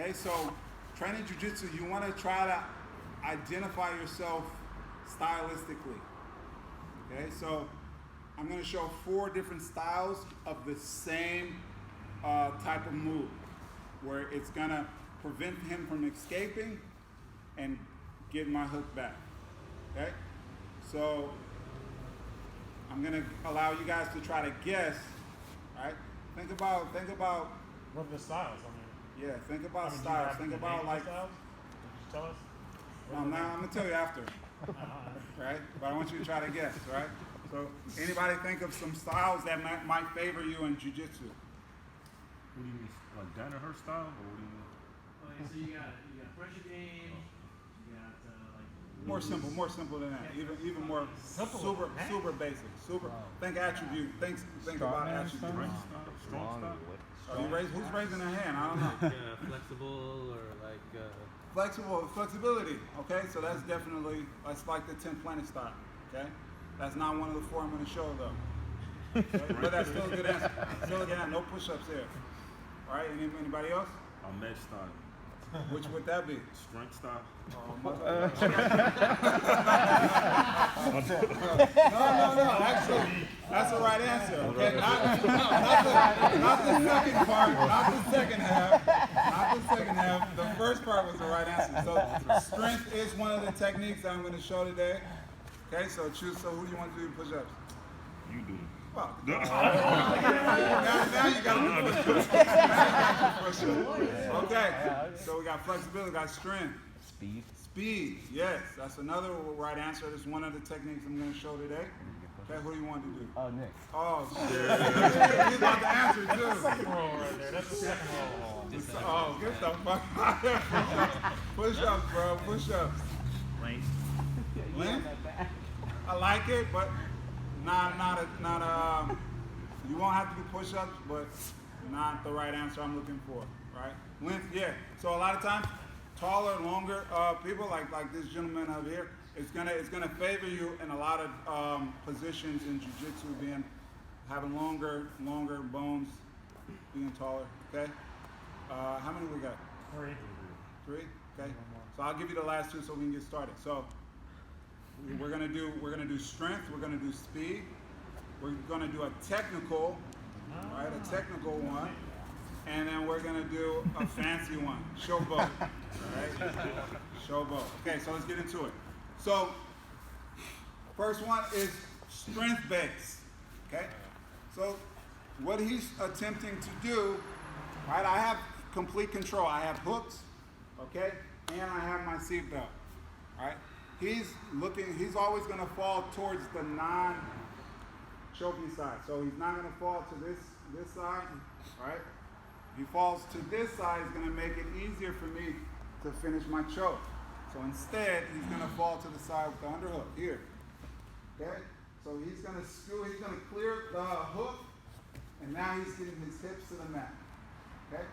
Okay, so training jiu-jitsu, you want to try to identify yourself stylistically. Okay, so I'm going to show 4 different styles of the same type of move, where it's going to prevent him from escaping and getting my hook back. Okay, so I'm going to allow you guys to try to guess. Right? Think about. What are the styles? Yeah, think about styles. Think about like. Styles? Did you tell us? No, now I'm gonna tell you after. Right? But I want you to try to guess, right? So anybody think of some styles that might favor you in jiu-jitsu? What do you mean, like Danaher style, or what do you mean? Okay, so you got pressure game, you got like More simple than that. Even more super basic. Think attribute. Think about attribute. Strong style? Who's raising their hand? I don't know. flexible or like Flexibility. Okay, so that's like the 10 planet style. Okay, that's not one of the 4 I'm going to show though. Okay? But that's still a good answer. Still a good answer. No push-ups here. All right. Anybody else? Ahmed style. Which would that be? Strength style. No. Actually, that's the right answer. Okay, not the second part, not the second half. The first part was the right answer. So strength is one of the techniques that I'm going to show today. Okay, so choose. So who do you want to do push-ups? You do. Well, now you got to do push-ups. Okay, so we got flexibility, we got strength. Speed, yes, that's another right answer. That's one of the techniques I'm going to show today. Okay, who do you want to do? Nick. Oh, shit. He's about to answer, too. Roll right there. That's the second roll. Oh, get the fuck out of here. Push-ups, bro, push-ups. Length? I like it, but not you won't have to do push-ups, but not the right answer I'm looking for, right? Length, yeah. So a lot of times, taller, longer people like this gentleman over here, it's gonna favor you in a lot of positions in jiu-jitsu, having longer bones, being taller. Okay. How many we got? 3. 3. Okay. So I'll give you the last 2 so we can get started. So we're gonna do strength. We're gonna do speed. We're gonna do a technical, right? A technical one. And then we're gonna do a fancy one, showboat, right? Showboat. Okay, so let's get into it. So, first one is strength base, okay? So, what he's attempting to do, right? I have complete control. I have hooks, okay, and I have my seatbelt, right? He's always gonna fall towards the non-choking side. So he's not gonna fall to this side, right? If he falls to this side, it's going to make it easier for me to finish my choke. So instead, he's going to fall to the side with the underhook here. Okay? So he's going to clear the hook, and now he's getting his hips to the mat. Okay?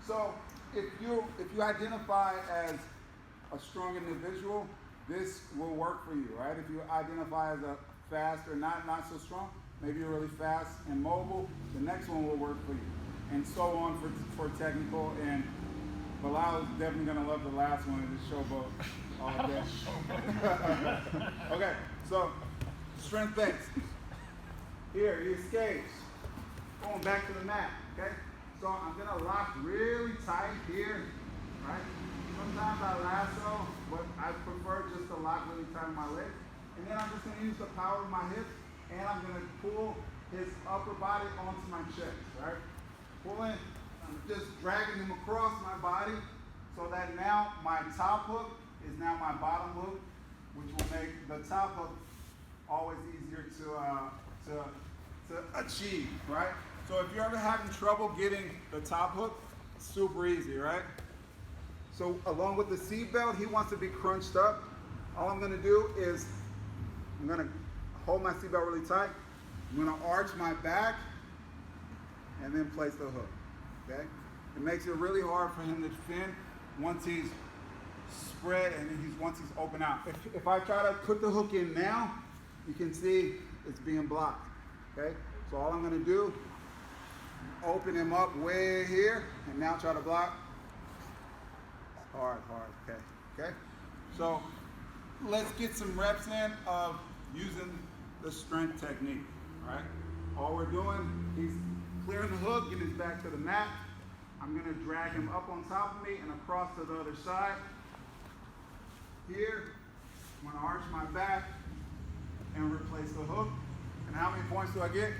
So if you identify as a strong individual, this will work for you, right? If you identify as a fast or not so strong, maybe you're really fast and mobile, the next one will work for you. And so on for technical, and Bilal is definitely going to love the last one in this showboat all day. Okay, so strength base. Here, he escapes. Going back to the mat, okay? So I'm going to lock really tight here, right? Sometimes I lasso, but I prefer just to lock really tight on my leg. And then I'm just going to use the power of my hips, and I'm going to pull his upper body onto my chest, right? Pulling, I'm just dragging him across my body so that now my top hook is now my bottom hook, which will make the top hook always easier to achieve, right? So if you're ever having trouble getting the top hook, it's super easy, right? So along with the seat belt, he wants to be crunched up. All I'm going to do is I'm going to hold my seat belt really tight. I'm going to arch my back and then place the hook, okay? It makes it really hard for him to defend once he's spread and once he's open out. If I try to put the hook in now, you can see it's being blocked, okay? So all I'm gonna do, open him up way here, and now try to block. hard. Okay. So let's get some reps in of using the strength technique. All right. All we're doing, he's clearing the hook, getting his back to the mat. I'm gonna drag him up on top of me and across to the other side. Here, I'm gonna arch my back and replace the hook. And how many points do I get?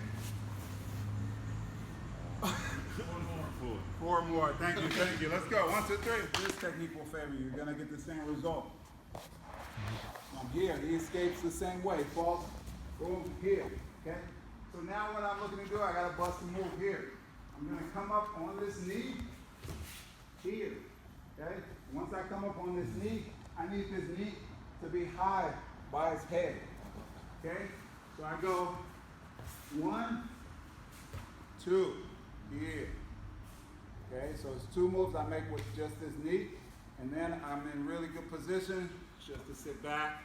4 more. Thank you. Let's go. 1, 2, 3. This technique will favor you. You're gonna get the same result. I'm here. He escapes the same way. Falls. Boom. Here. Okay. So now what I'm looking to do, I gotta bust a move here. I'm gonna come up on this knee. Here. Okay. Once I come up on this knee, I need this knee to be high by his head. Okay. So I go 1, 2. Here. Okay, so it's 2 moves I make with just this knee, and then I'm in really good position just to sit back,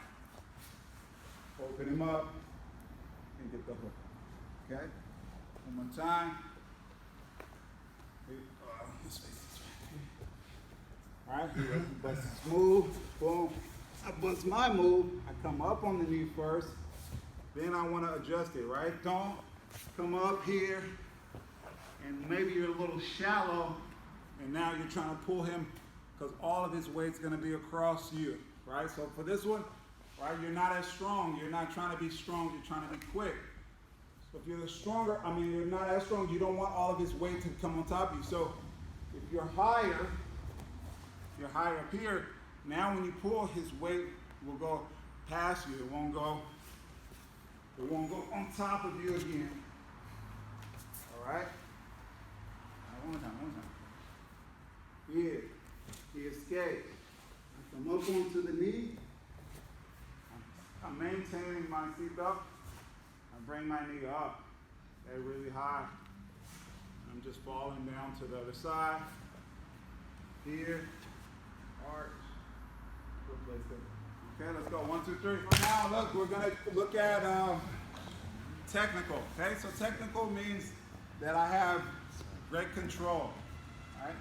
open him up, and get the hook. Okay, one more time. His face is right. All right, he busts his move, boom. I bust my move. I come up on the knee first, then I want to adjust it. Right, don't come up here. And maybe you're a little shallow, and now you're trying to pull him because all of his weight's going to be across you, right? So for this one, right, you're not as strong. You're not trying to be strong. You're trying to be quick. So if you're you're not as strong. You don't want all of his weight to come on top of you. So if you're higher up here, now when you pull, his weight will go past you. It won't go on top of you again. All right? One time. Here. He escapes. I come up onto the knee. I'm maintaining my seat up. I bring my knee up. They're really high. I'm just falling down to the other side. Here. Arch. Replace it. Okay, let's go. 1, 2, 3. Now look, we're gonna look at technical. Okay, so technical means that I have great control, right?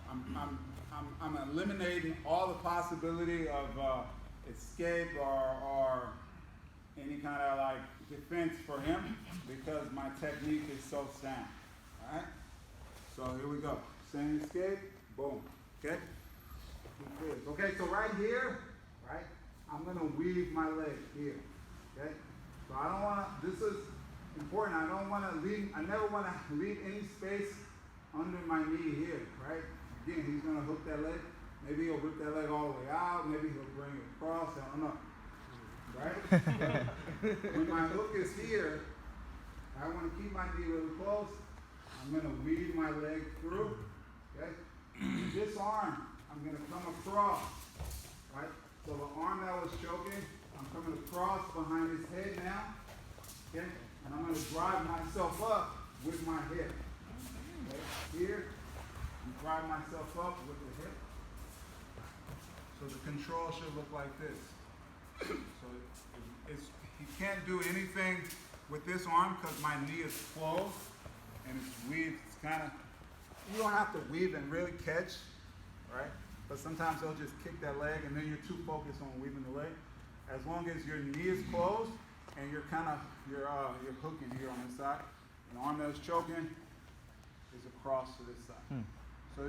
I'm eliminating all the possibility of escape or any kind of like defense for him because my technique is so sound, all right? So here we go. Same escape, boom, okay? Okay, so right here, right? I'm gonna weave my leg here, okay? So I don't wanna, this is important, I never wanna leave any space under my knee here, right? Again, he's gonna hook that leg. Maybe he'll rip that leg all the way out. Maybe he'll bring it across. I don't know, right? When my hook is here, I want to keep my knee really close. I'm gonna weave my leg through. Okay. This arm, I'm gonna come across, right? So the arm that was choking, I'm coming across behind his head now. Okay. And I'm gonna drive myself up with my hip. Okay. Here, and drive myself up with the hip. So the control should look like this. So he can't do anything with this arm because my knee is closed and it's weaved. It's kind of, you don't have to weave and really catch, right? But sometimes they'll just kick that leg and then you're too focused on weaving the leg. As long as your knee is closed and you're hooking here on this side, and the arm that is choking is across to this side. So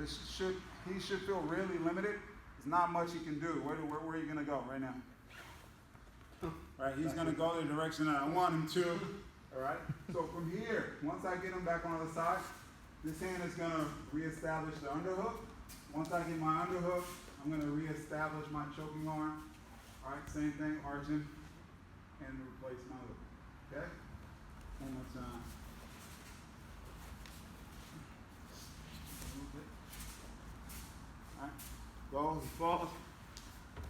he should feel really limited. There's not much he can do. Where are you going to go right now? Right, he's going to go the direction that I want him to. All right. So from here, once I get him back on the side, this hand is going to reestablish the underhook. Once I get my underhook, I'm going to reestablish my choking arm. All right, same thing, arching, and replace my hook. Okay? One more time. All right. Goes, falls,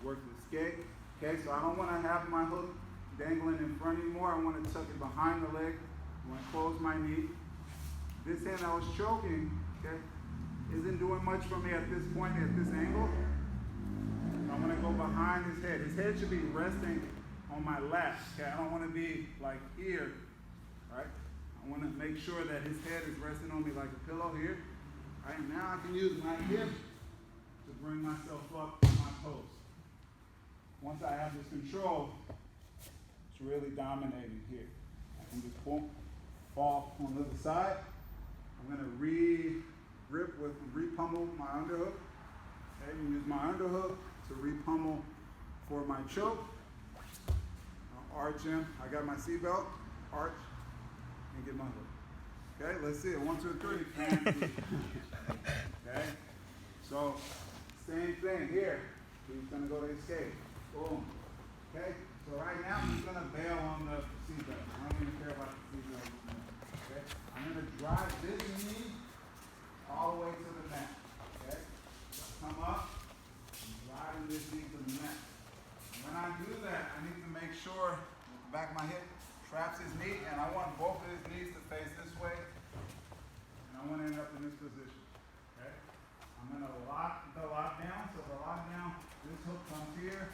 work the escape. Okay, so I don't want to have my hook dangling in front anymore. I want to tuck it behind the leg. I want to close my knee. This hand I was choking, okay, isn't doing much for me at this point, at this angle. I'm going to go behind his head. His head should be resting on my lap. Okay, I don't want to be like here, right? I want to make sure that his head is resting on me like a pillow here. All right, now I can use my hip to bring myself up control is really dominating here. I can just boom, fall on the other side. I'm gonna re-pummel my underhook. Okay, I'm gonna use my underhook to re-pummel for my choke. I'll arch him. I got my seatbelt, arch, and get my hook. Okay, let's see it. 1, 2, 3. And okay, so same thing here. He's gonna go to escape. Boom. Okay, so right now he's gonna bail on the seatbelt. I don't even care about the seatbelt. Okay, I'm gonna drive this knee all the way to the mat. Okay, come up, driving this knee to the mat. When I do that, I need to make sure the back of my hip traps his knee, and I want both of his knees to face this way, and I want to end up in this position. Okay? I'm going to lock the lockdown. So the lockdown, this hook comes here,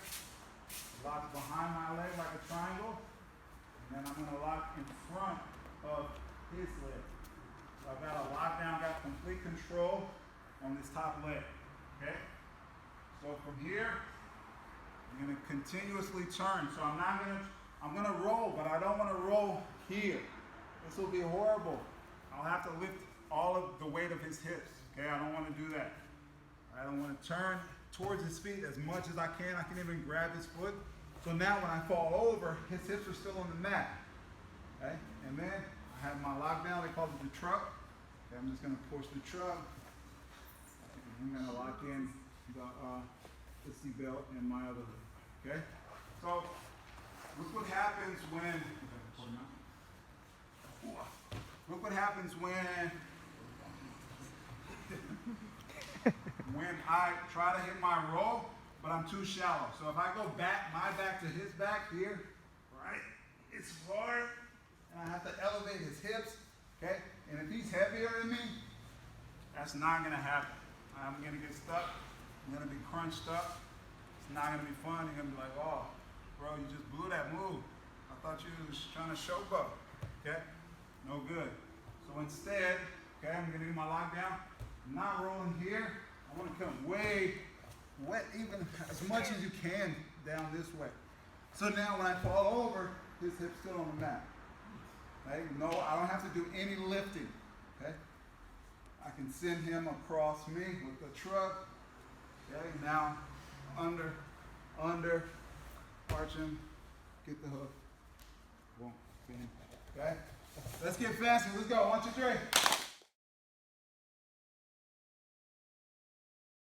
locks behind my leg like a triangle, and then I'm going to lock in front of his leg. So I've got a lockdown, got complete control on this top leg. Okay? So from here, I'm going to continuously turn. So I'm gonna roll, but I don't want to roll here. This will be horrible. I'll have to lift all of the weight of his hips. Okay, I don't want to do that. I don't want to turn towards his feet as much as I can. I can even grab his foot. So now when I fall over, his hips are still on the mat. Okay, and then I have my lockdown. They call it the truck. Okay, I'm just gonna push the truck. I'm gonna lock in the seat belt and my other leg. Okay, so. Look what happens when I try to hit my roll, but I'm too shallow. So if I go back, my back to his back here, right, it's hard, and I have to elevate his hips, okay? And if he's heavier than me, that's not gonna happen. I'm gonna get stuck, I'm gonna be crunched up, it's not gonna be fun, you're gonna be like, oh, bro, you just blew that move. I thought you was trying to showboat. Okay? No good. So instead, okay, I'm gonna do my lockdown. I'm not rolling here. I want to come way, even as much as you can down this way. So now when I fall over, his hip's still on the mat. Okay? No, I don't have to do any lifting. Okay? I can send him across me with the truck. Okay, now under, arch him, get the hook, boom, spin. Okay? Let's get faster. Let's go. 1, 2, 3.